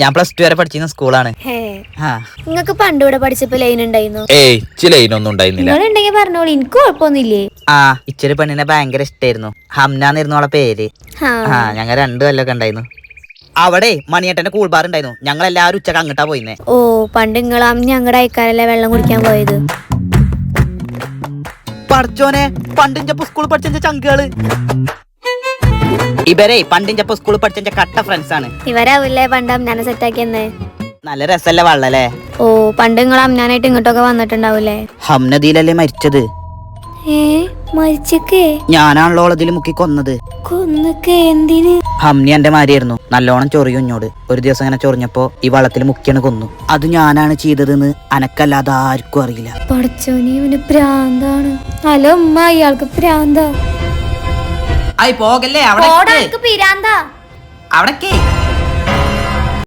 ഞാൻ +2 വരെ പഠിച്ചിരുന്ന സ്കൂളാണ്. നിങ്ങക്ക് പണ്ട് ഇവിടെ പഠിച്ചപ്പോ ലൈൻ ഉണ്ടായിരുന്നു? ഏയ് ലൈനൊന്നും ഉണ്ടായിരുന്നില്ല. ഉണ്ടെങ്കിൽ പറഞ്ഞോളൂ, എനിക്ക് കുഴപ്പമൊന്നുമില്ലേ. ഇച്ചിരി പെണ്ണിനെ ഭയങ്കര ഇഷ്ടായിരുന്നു. ഹംനാന്നിരുന്നു അവളെ പേര്. ഞങ്ങൾ 2 കൊല്ലൊക്കെ ഉണ്ടായിരുന്നു. അവിടെ മണിയേട്ടന്റെ കൂൾ ബാർ ഉണ്ടായിരുന്നു. ഞങ്ങൾ എല്ലാവരും ഉച്ചക്ക് അങ്ങോട്ടാ പോയിന്നേ. ഓ, പണ്ട് നിങ്ങളാം ഞങ്ങളുടെ അയക്കാരല്ലേ വെള്ളം കുടിക്കാൻ പോയത്? പഠിച്ചോനെ, പണ്ടിഞ്ചപ്പോ സ്കൂളിൽ പഠിച്ച ചങ്കുകള് ഇവരെ. പണ്ടിഞ്ചപ്പോ സ്കൂളിൽ പഠിച്ച കട്ട ഫ്രണ്ട്സ് ആണ്. ഇവരാവില്ലേ പണ്ട് അമ്നാനെ സെറ്റാക്കിയെന്നേ? നല്ല രസല്ലേ വള്ളല്ലേ? ഓ, പണ്ട് നിങ്ങൾ അമ്നാനായിട്ട് ഇങ്ങോട്ടൊക്കെ വന്നിട്ടുണ്ടാവൂലേ? ഹംനദിയിലല്ലേ മരിച്ചത്? മരിച്ചേ? ഞാനാണല്ലോ ഇതിൽ മുക്കി കൊന്നത്. കൊന്നൊക്കെ എന്തിന്? ഹംനി എന്റെ മാരിയായിരുന്നു. നല്ലോണം ചൊറിയും ഇഞ്ഞോട്. ഒരു ദിവസം ഇങ്ങനെ ചൊറിഞ്ഞപ്പോ ഈ വള്ളത്തിൽ മുക്കിയാണ് കൊന്നു. അത് ഞാനാണ് ചെയ്തതെന്ന് അനക്കല്ലാതെ ആർക്കും അറിയില്ല. പഠിച്ചോനി, ഇവന് പ്രാന്താണ്. ഹലോ ഉമ്മ, ഇയാൾക്ക് പ്രാന്താ. പോകല്ലേ പിരാന്താ. അവിടെ